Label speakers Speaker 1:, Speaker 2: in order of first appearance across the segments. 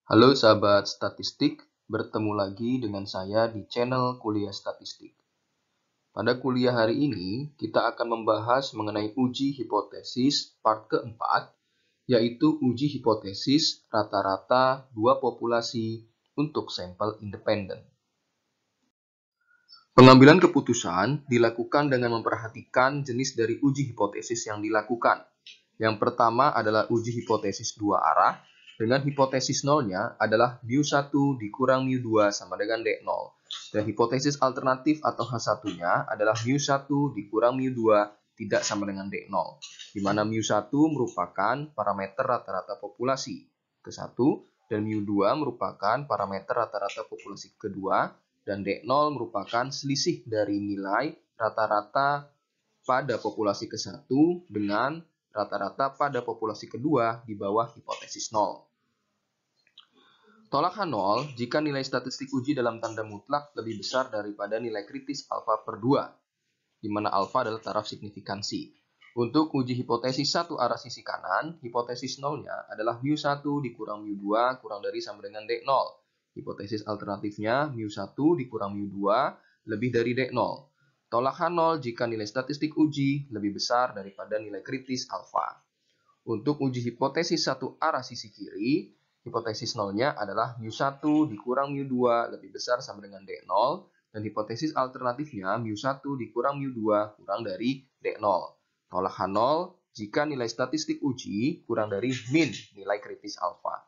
Speaker 1: Halo sahabat statistik, bertemu lagi dengan saya di channel Kuliah Statistik. Pada kuliah hari ini, kita akan membahas mengenai uji hipotesis part keempat, yaitu uji hipotesis rata-rata dua populasi untuk sampel independen. Pengambilan keputusan dilakukan dengan memperhatikan jenis dari uji hipotesis yang dilakukan. Yang pertama adalah uji hipotesis dua arah, dengan hipotesis nolnya adalah mu1 dikurang mu2 sama dengan D0. Dan hipotesis alternatif atau H1-nya adalah mu1 dikurang mu2 tidak sama dengan D0. Di mana mu1 merupakan parameter rata-rata populasi ke-1 dan mu2 merupakan parameter rata-rata populasi kedua, dan D0 merupakan selisih dari nilai rata-rata pada populasi ke-1 dengan rata-rata pada populasi kedua di bawah hipotesis 0. Tolak H0 jika nilai statistik uji dalam tanda mutlak lebih besar daripada nilai kritis alfa per 2, di mana alfa adalah taraf signifikansi. Untuk uji hipotesis satu arah sisi kanan, hipotesis nolnya adalah mu1 dikurang mu2 kurang dari sama dengan D0. Hipotesis alternatifnya mu1 dikurang mu2 lebih dari D0. Tolak H0 jika nilai statistik uji lebih besar daripada nilai kritis alfa. Untuk uji hipotesis satu arah sisi kiri, hipotesis nolnya adalah mu1 dikurang mu2 lebih besar sama dengan D0, dan hipotesis alternatifnya mu1 dikurang mu2 kurang dari D0. Tolak H0 jika nilai statistik uji kurang dari min nilai kritis alfa.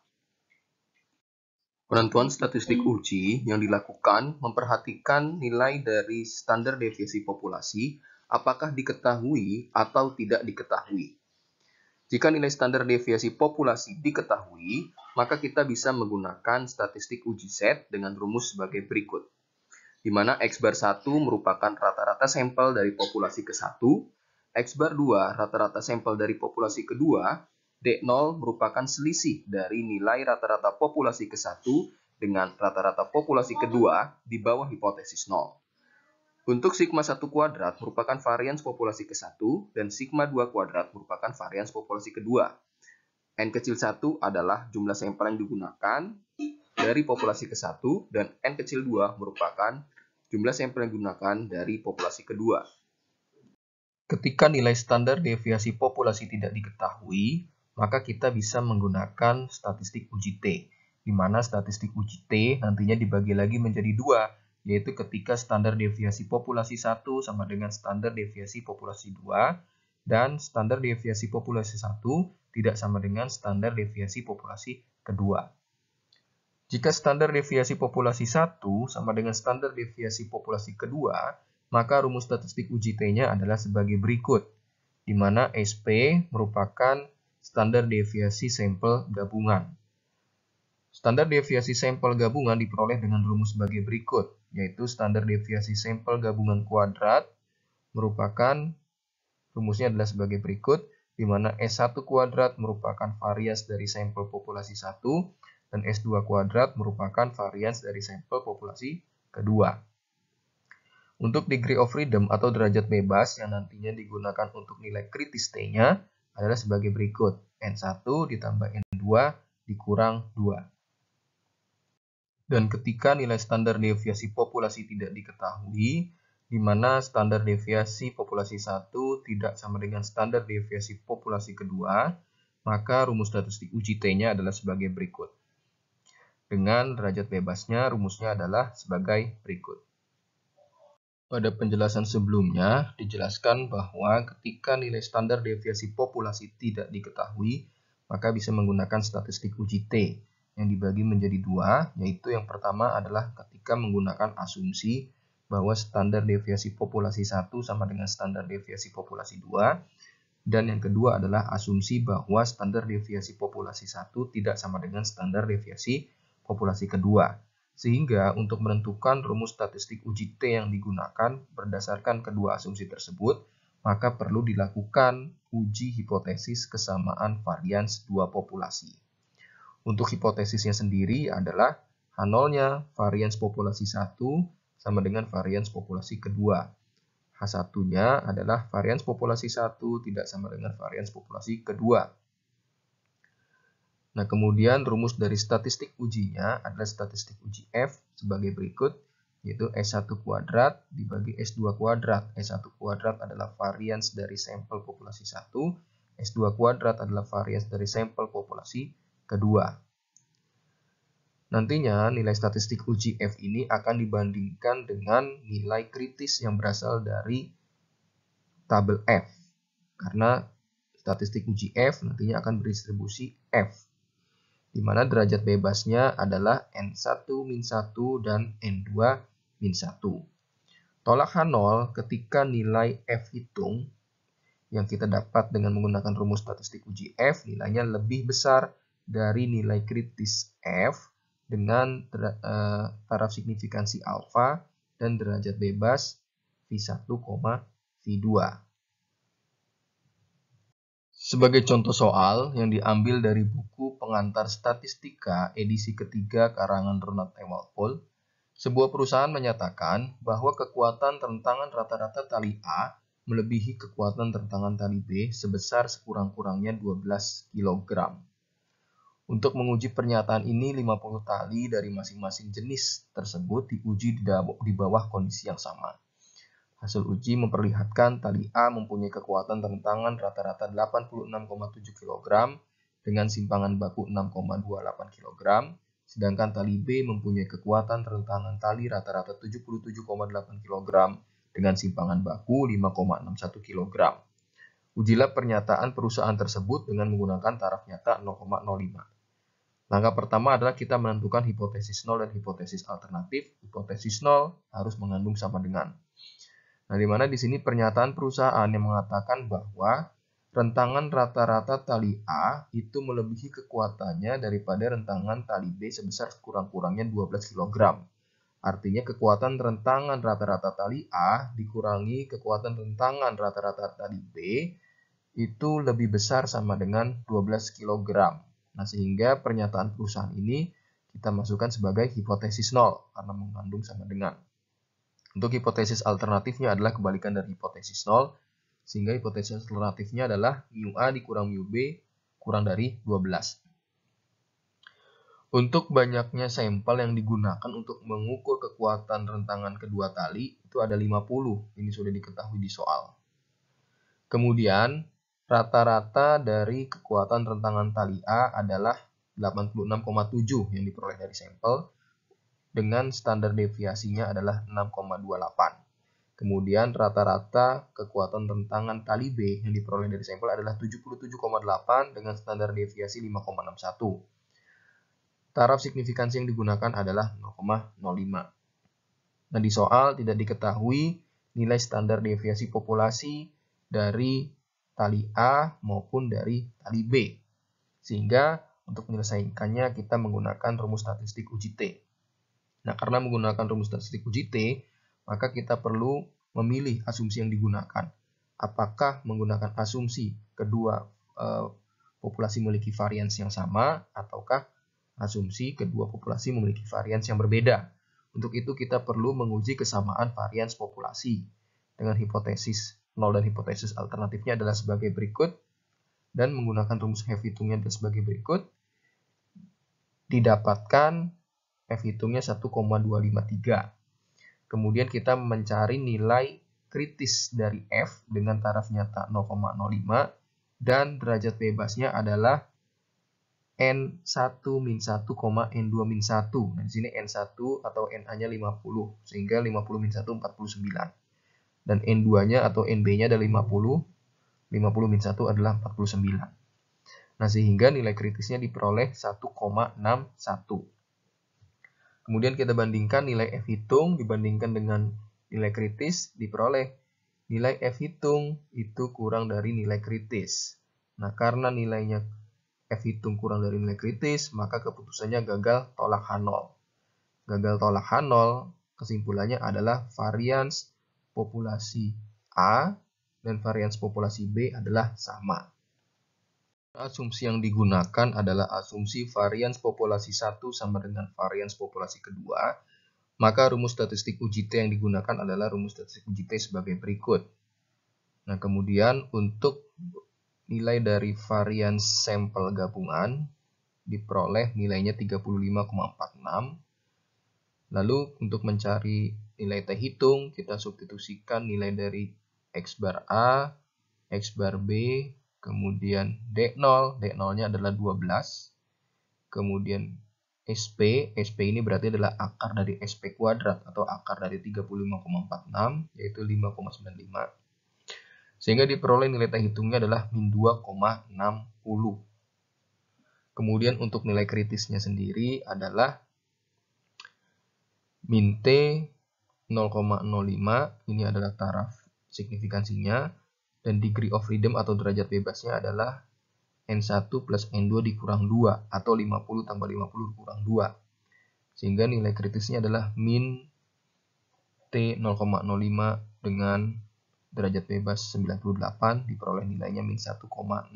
Speaker 1: Penentuan statistik uji yang dilakukan memperhatikan nilai dari standar deviasi populasi apakah diketahui atau tidak diketahui. Jika nilai standar deviasi populasi diketahui, maka kita bisa menggunakan statistik uji set dengan rumus sebagai berikut. Di mana X bar 1 merupakan rata-rata sampel dari populasi ke-1, X bar 2 rata-rata sampel dari populasi kedua, D0 merupakan selisih dari nilai rata-rata populasi ke-1 dengan rata-rata populasi kedua di bawah hipotesis 0. Untuk sigma 1 kuadrat merupakan varians populasi ke-1 dan sigma 2 kuadrat merupakan varians populasi kedua. N kecil 1 adalah jumlah sampel yang digunakan dari populasi ke-1 dan N kecil 2 merupakan jumlah sampel yang digunakan dari populasi kedua. Ketika nilai standar deviasi populasi tidak diketahui, maka kita bisa menggunakan statistik uji T, di mana statistik uji T nantinya dibagi lagi menjadi dua, yaitu ketika standar deviasi populasi 1 sama dengan standar deviasi populasi 2, dan standar deviasi populasi 1 tidak sama dengan standar deviasi populasi kedua. Jika standar deviasi populasi 1 sama dengan standar deviasi populasi kedua, maka rumus statistik uji T-nya adalah sebagai berikut, di mana SP merupakan standar deviasi sampel gabungan. Standar deviasi sampel gabungan diperoleh dengan rumus sebagai berikut, yaitu standar deviasi sampel gabungan kuadrat merupakan rumusnya adalah sebagai berikut, di mana S1 kuadrat merupakan varians dari sampel populasi 1 dan S2 kuadrat merupakan varians dari sampel populasi kedua. Untuk degree of freedom atau derajat bebas yang nantinya digunakan untuk nilai kritis T-nya adalah sebagai berikut, N1 ditambah N2 dikurang 2. Dan ketika nilai standar deviasi populasi tidak diketahui, di mana standar deviasi populasi 1 tidak sama dengan standar deviasi populasi kedua, maka rumus statistik uji T-nya adalah sebagai berikut. Dengan derajat bebasnya, rumusnya adalah sebagai berikut. Pada penjelasan sebelumnya, dijelaskan bahwa ketika nilai standar deviasi populasi tidak diketahui, maka bisa menggunakan statistik uji T, yang dibagi menjadi dua, yaitu yang pertama adalah ketika menggunakan asumsi bahwa standar deviasi populasi 1 sama dengan standar deviasi populasi 2, dan yang kedua adalah asumsi bahwa standar deviasi populasi 1 tidak sama dengan standar deviasi populasi kedua. Sehingga untuk menentukan rumus statistik uji T yang digunakan berdasarkan kedua asumsi tersebut, maka perlu dilakukan uji hipotesis kesamaan varians dua populasi. Untuk hipotesisnya sendiri adalah H0-nya varians populasi 1 sama dengan varians populasi kedua. H1-nya adalah varians populasi 1 tidak sama dengan varians populasi kedua. Nah, kemudian rumus dari statistik ujinya adalah statistik uji F sebagai berikut, yaitu S1 kuadrat dibagi S2 kuadrat. S1 kuadrat adalah varians dari sampel populasi 1, S2 kuadrat adalah varians dari sampel populasi kedua. Nantinya nilai statistik uji F ini akan dibandingkan dengan nilai kritis yang berasal dari tabel F. Karena statistik uji F nantinya akan berdistribusi F, di mana derajat bebasnya adalah N1-1 dan N2-1. Tolak H0 ketika nilai F hitung yang kita dapat dengan menggunakan rumus statistik uji F nilainya lebih besar dari nilai kritis F dengan taraf signifikansi alfa dan derajat bebas V1, V2. Sebagai contoh soal yang diambil dari buku Pengantar Statistika edisi ketiga karangan Ronald M. Walpole, sebuah perusahaan menyatakan bahwa kekuatan tentangan rata-rata tali A melebihi kekuatan tentangan tali B sebesar sekurang-kurangnya 12 kg. Untuk menguji pernyataan ini, 50 tali dari masing-masing jenis tersebut diuji di bawah kondisi yang sama. Hasil uji memperlihatkan tali A mempunyai kekuatan tentangan rata-rata 86,7 kg dengan simpangan baku 6,28 kg, sedangkan tali B mempunyai kekuatan tentangan tali rata-rata 77,8 kg dengan simpangan baku 5,61 kg. Ujilah pernyataan perusahaan tersebut dengan menggunakan taraf nyata 0,05. Langkah pertama adalah kita menentukan hipotesis 0 dan hipotesis alternatif. Hipotesis 0 harus mengandung sama dengan. Nah, di mana di sini pernyataan perusahaan yang mengatakan bahwa rentangan rata-rata tali A itu melebihi kekuatannya daripada rentangan tali B sebesar kurang-kurangnya 12 kg. Artinya kekuatan rentangan rata-rata tali A dikurangi kekuatan rentangan rata-rata tali B itu lebih besar sama dengan 12 kg. Nah, sehingga pernyataan perusahaan ini kita masukkan sebagai hipotesis 0 karena mengandung sama dengan. Untuk hipotesis alternatifnya adalah kebalikan dari hipotesis 0, sehingga hipotesis alternatifnya adalah mu A dikurang mu B kurang dari 12. Untuk banyaknya sampel yang digunakan untuk mengukur kekuatan rentangan kedua tali, itu ada 50. Ini sudah diketahui di soal. Kemudian, rata-rata dari kekuatan rentangan tali A adalah 86,7 yang diperoleh dari sampel, dengan standar deviasinya adalah 6,28. Kemudian rata-rata kekuatan rentangan tali B yang diperoleh dari sampel adalah 77,8 dengan standar deviasi 5,61. Taraf signifikansi yang digunakan adalah 0,05. Nah, di soal tidak diketahui nilai standar deviasi populasi dari tali A maupun dari tali B. Sehingga untuk menyelesaikannya kita menggunakan rumus statistik uji T. Nah, karena menggunakan rumus statistik uji T, maka kita perlu memilih asumsi yang digunakan. Apakah menggunakan asumsi kedua populasi memiliki varians yang sama, ataukah asumsi kedua populasi memiliki varians yang berbeda. Untuk itu kita perlu menguji kesamaan varians populasi dengan hipotesis 0 dan hipotesis alternatifnya adalah sebagai berikut, dan menggunakan rumus F hitungnya adalah sebagai berikut. Didapatkan F hitungnya 1,253. Kemudian kita mencari nilai kritis dari F dengan taraf nyata 0,05 dan derajat bebasnya adalah N1-1, N2-1. Nah, di sini N1 atau NA-nya 50, sehingga 50-1 49. Dan N2-nya atau NB-nya adalah 50, 50-1 adalah 49. Nah, sehingga nilai kritisnya diperoleh 1,61. Kemudian kita bandingkan nilai F hitung dibandingkan dengan nilai kritis, diperoleh nilai F hitung itu kurang dari nilai kritis. Nah, karena nilainya F hitung kurang dari nilai kritis, maka keputusannya gagal tolak H0. Gagal tolak H0, kesimpulannya adalah varians populasi A dan varians populasi B adalah sama. Asumsi yang digunakan adalah asumsi varians populasi 1 sama dengan varians populasi kedua. Maka rumus statistik uji T yang digunakan adalah rumus statistik uji T sebagai berikut. Nah, kemudian untuk nilai dari varians sampel gabungan, diperoleh nilainya 35,46. Lalu untuk mencari nilai T hitung, kita substitusikan nilai dari X bar A, X bar B, kemudian D0, D0-nya adalah 12, kemudian SP ini berarti adalah akar dari SP kuadrat atau akar dari 35,46, yaitu 5,95. Sehingga diperoleh nilai T hitungnya adalah min 2,60. Kemudian untuk nilai kritisnya sendiri adalah min T 0,05, ini adalah taraf signifikansinya, dan degree of freedom atau derajat bebasnya adalah N1 plus N2 dikurang 2 atau 50 tambah 50 dikurang 2. Sehingga nilai kritisnya adalah min T 0,05 dengan derajat bebas 98 diperoleh nilainya min 1,661.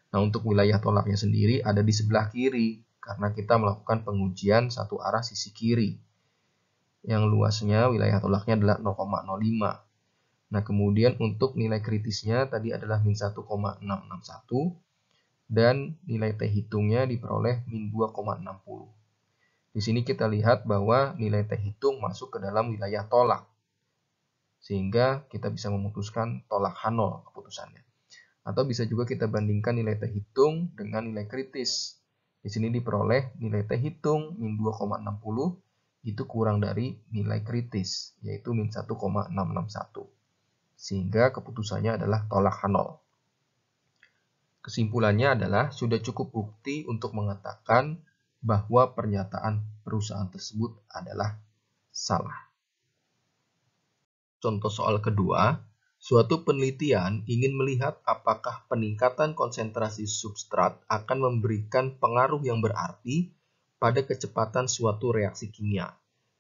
Speaker 1: Nah, untuk wilayah tolaknya sendiri ada di sebelah kiri karena kita melakukan pengujian satu arah sisi kiri. Yang luasnya wilayah tolaknya adalah 0,05. Nah, kemudian untuk nilai kritisnya tadi adalah min 1,661 dan nilai T hitungnya diperoleh min 2,60. Di sini kita lihat bahwa nilai T hitung masuk ke dalam wilayah tolak. Sehingga kita bisa memutuskan tolak H0 keputusannya. Atau bisa juga kita bandingkan nilai T hitung dengan nilai kritis. Di sini diperoleh nilai T hitung min 2,60 itu kurang dari nilai kritis, yaitu min 1,661. Sehingga keputusannya adalah tolak H0. Kesimpulannya adalah sudah cukup bukti untuk mengatakan bahwa pernyataan perusahaan tersebut adalah salah. Contoh soal kedua, suatu penelitian ingin melihat apakah peningkatan konsentrasi substrat akan memberikan pengaruh yang berarti pada kecepatan suatu reaksi kimia.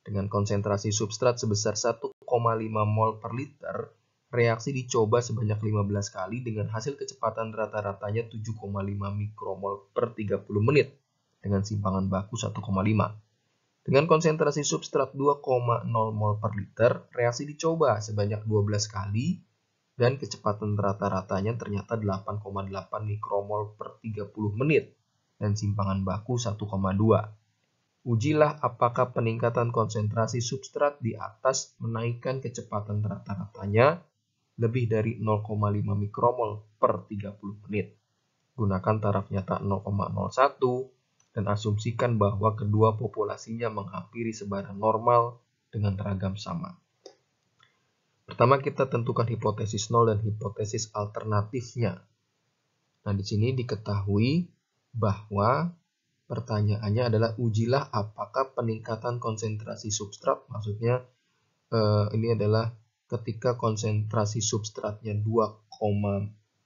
Speaker 1: Dengan konsentrasi substrat sebesar 1,5 mol per liter, reaksi dicoba sebanyak 15 kali dengan hasil kecepatan rata-ratanya 7,5 mikromol per 30 menit dengan simpangan baku 1,5. Dengan konsentrasi substrat 2,0 mol per liter, reaksi dicoba sebanyak 12 kali dan kecepatan rata-ratanya ternyata 8,8 mikromol per 30 menit dan simpangan baku 1,2. Ujilah apakah peningkatan konsentrasi substrat di atas menaikkan kecepatan rata-ratanya lebih dari 0,5 mikromol per 30 menit. Gunakan taraf nyata 0,01 dan asumsikan bahwa kedua populasinya menghampiri sebaran normal dengan ragam sama. Pertama kita tentukan hipotesis nol dan hipotesis alternatifnya. Nah, di sini diketahui bahwa pertanyaannya adalah ujilah apakah peningkatan konsentrasi substrat, maksudnya ini adalah ketika konsentrasi substratnya 2,0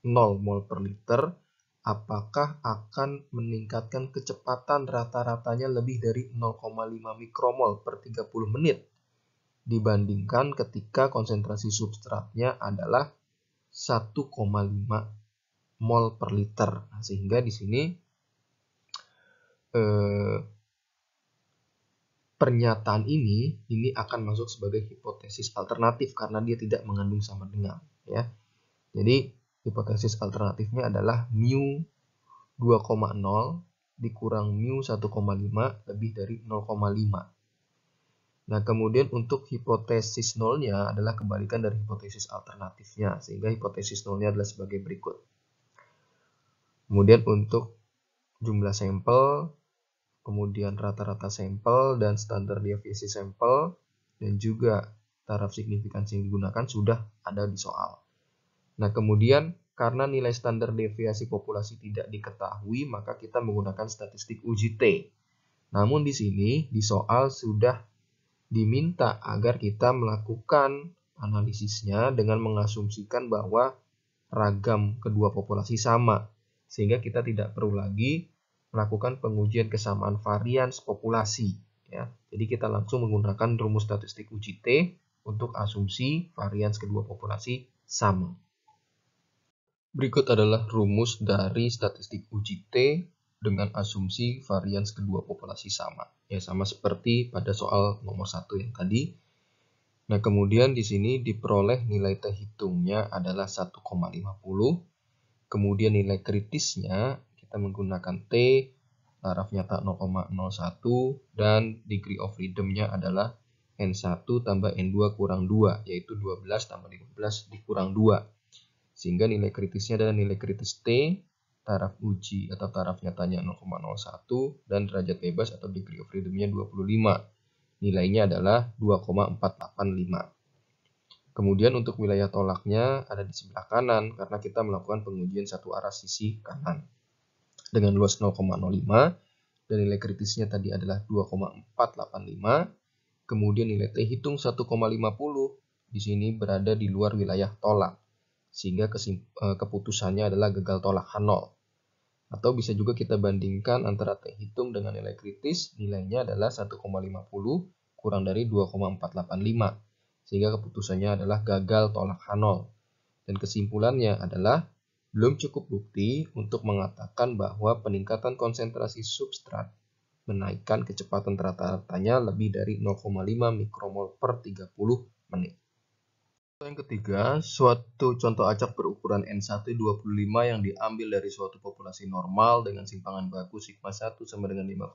Speaker 1: mol per liter, apakah akan meningkatkan kecepatan rata-ratanya lebih dari 0,5 mikromol per 30 menit dibandingkan ketika konsentrasi substratnya adalah 1,5 mol per liter. Nah, sehingga di sini pernyataan ini akan masuk sebagai hipotesis alternatif karena dia tidak mengandung sama dengan, ya. Jadi hipotesis alternatifnya adalah mu 2,0 dikurang mu 1,5 lebih dari 0,5. Nah, kemudian untuk hipotesis nolnya adalah kebalikan dari hipotesis alternatifnya, sehingga hipotesis nolnya adalah sebagai berikut. Kemudian untuk jumlah sampel, kemudian rata-rata sampel dan standar deviasi sampel, dan juga taraf signifikansi yang digunakan sudah ada di soal. Nah, kemudian karena nilai standar deviasi populasi tidak diketahui, maka kita menggunakan statistik uji T. Namun di sini di soal sudah diminta agar kita melakukan analisisnya dengan mengasumsikan bahwa ragam kedua populasi sama, sehingga kita tidak perlu lagi melakukan pengujian kesamaan varians populasi, ya. Jadi kita langsung menggunakan rumus statistik uji T untuk asumsi varians kedua populasi sama. Berikut adalah rumus dari statistik uji T dengan asumsi varians kedua populasi sama. Ya, sama seperti pada soal nomor 1 yang tadi. Nah, kemudian di sini diperoleh nilai T hitungnya adalah 1,50. Kemudian nilai kritisnya kita menggunakan T, taraf nyata 0,01, dan degree of freedom-nya adalah N1 tambah N2 kurang 2, yaitu 12 tambah 15 dikurang 2. Sehingga nilai kritisnya adalah nilai kritis T, taraf uji atau taraf nyatanya 0,01, dan derajat bebas atau degree of freedom-nya 25. Nilainya adalah 2,485. Kemudian untuk wilayah tolaknya ada di sebelah kanan karena kita melakukan pengujian satu arah sisi kanan. Dengan luas 0,05 dan nilai kritisnya tadi adalah 2,485. Kemudian nilai T hitung 1,50 di sini berada di luar wilayah tolak. Sehingga keputusannya adalah gagal tolak H0. Atau bisa juga kita bandingkan antara T hitung dengan nilai kritis, nilainya adalah 1,50 kurang dari 2,485. Sehingga keputusannya adalah gagal tolak H0. Dan kesimpulannya adalah belum cukup bukti untuk mengatakan bahwa peningkatan konsentrasi substrat menaikkan kecepatan rata-ratanya lebih dari 0,5 mikromol per 30 menit. Yang ketiga, suatu contoh acak berukuran N1 25 yang diambil dari suatu populasi normal dengan simpangan baku sigma 1 sama dengan 5,2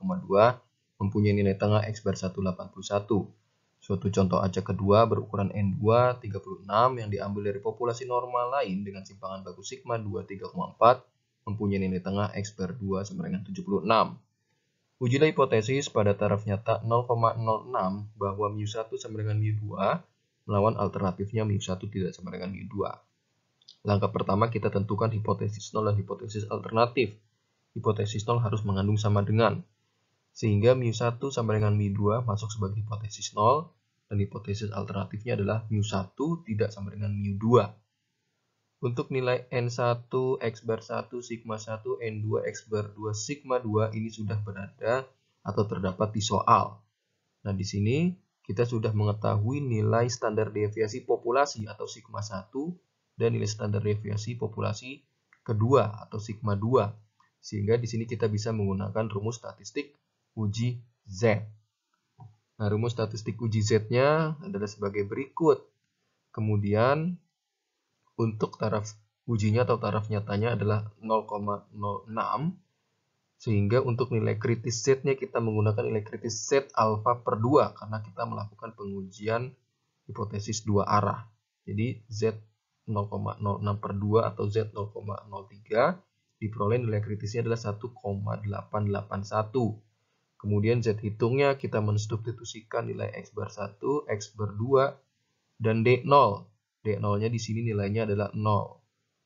Speaker 1: mempunyai nilai tengah X bar 1 81. Suatu contoh acak kedua berukuran N2 36 yang diambil dari populasi normal lain dengan simpangan baku sigma 2 3,4 mempunyai nilai tengah X bar 2 sama dengan 76. Ujilah hipotesis pada taraf nyata 0,06 bahwa mu1 sama dengan mu2 melawan alternatifnya mu1 tidak sama dengan mu2. Langkah pertama kita tentukan hipotesis 0 dan hipotesis alternatif. Hipotesis 0 harus mengandung sama dengan, sehingga mu1 sama dengan mu2 masuk sebagai hipotesis 0, dan hipotesis alternatifnya adalah mu1 tidak sama dengan mu2. Untuk nilai N1, X bar 1, sigma 1, N2, X bar 2, sigma 2 ini sudah berada atau terdapat di soal. Nah, di sini kita sudah mengetahui nilai standar deviasi populasi atau sigma 1 dan nilai standar deviasi populasi kedua atau sigma 2. Sehingga di sini kita bisa menggunakan rumus statistik uji Z. Nah, rumus statistik uji Z-nya adalah sebagai berikut. Kemudian untuk taraf ujinya atau taraf nyatanya adalah 0,06. Sehingga untuk nilai kritis Z-nya kita menggunakan nilai kritis Z alfa per 2 karena kita melakukan pengujian hipotesis dua arah. Jadi Z 0,06 per 2 atau Z 0,03 diperoleh nilai kritisnya adalah 1,881. Kemudian Z hitungnya kita mensubstitusikan nilai X bar 1, X bar 2, dan D0. D0-nya di sini nilainya adalah 0.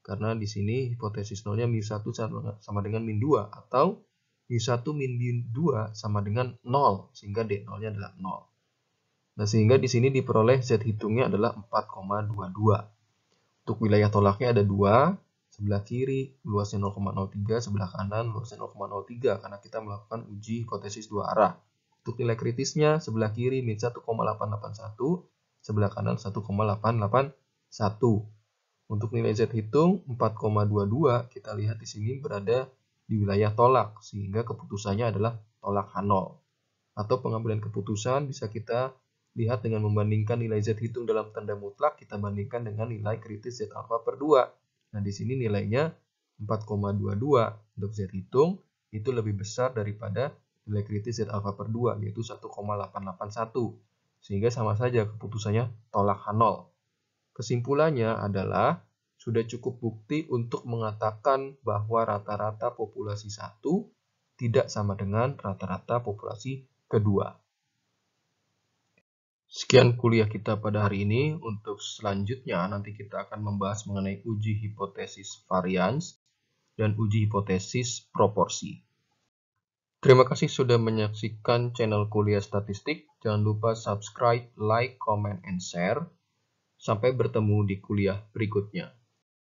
Speaker 1: Karena di sini hipotesis 0-nya mu1 sama dengan min 2 atau mu1 min 2 sama dengan 0. Sehingga D0-nya adalah 0. Nah, sehingga di sini diperoleh Z hitungnya adalah 4,22. Untuk wilayah tolaknya ada 2. Sebelah kiri luasnya 0,03, sebelah kanan luasnya 0,03 karena kita melakukan uji hipotesis dua arah. Untuk nilai kritisnya sebelah kiri min 1,881, sebelah kanan 1,881. Untuk nilai Z hitung 4,22 kita lihat di sini berada di wilayah tolak sehingga keputusannya adalah tolak H0. Atau pengambilan keputusan bisa kita lihat dengan membandingkan nilai Z hitung dalam tanda mutlak kita bandingkan dengan nilai kritis Z alfa per 2. Nah, di sini nilainya 4,22 untuk Z hitung itu lebih besar daripada nilai kritis Z alfa per 2 yaitu 1,881. Sehingga sama saja keputusannya tolak H0. Kesimpulannya adalah sudah cukup bukti untuk mengatakan bahwa rata-rata populasi 1 tidak sama dengan rata-rata populasi kedua. Sekian kuliah kita pada hari ini. Untuk selanjutnya nanti kita akan membahas mengenai uji hipotesis varians dan uji hipotesis proporsi. Terima kasih sudah menyaksikan channel Kuliah Statistik. Jangan lupa subscribe, like, comment, and share. Sampai bertemu di kuliah berikutnya.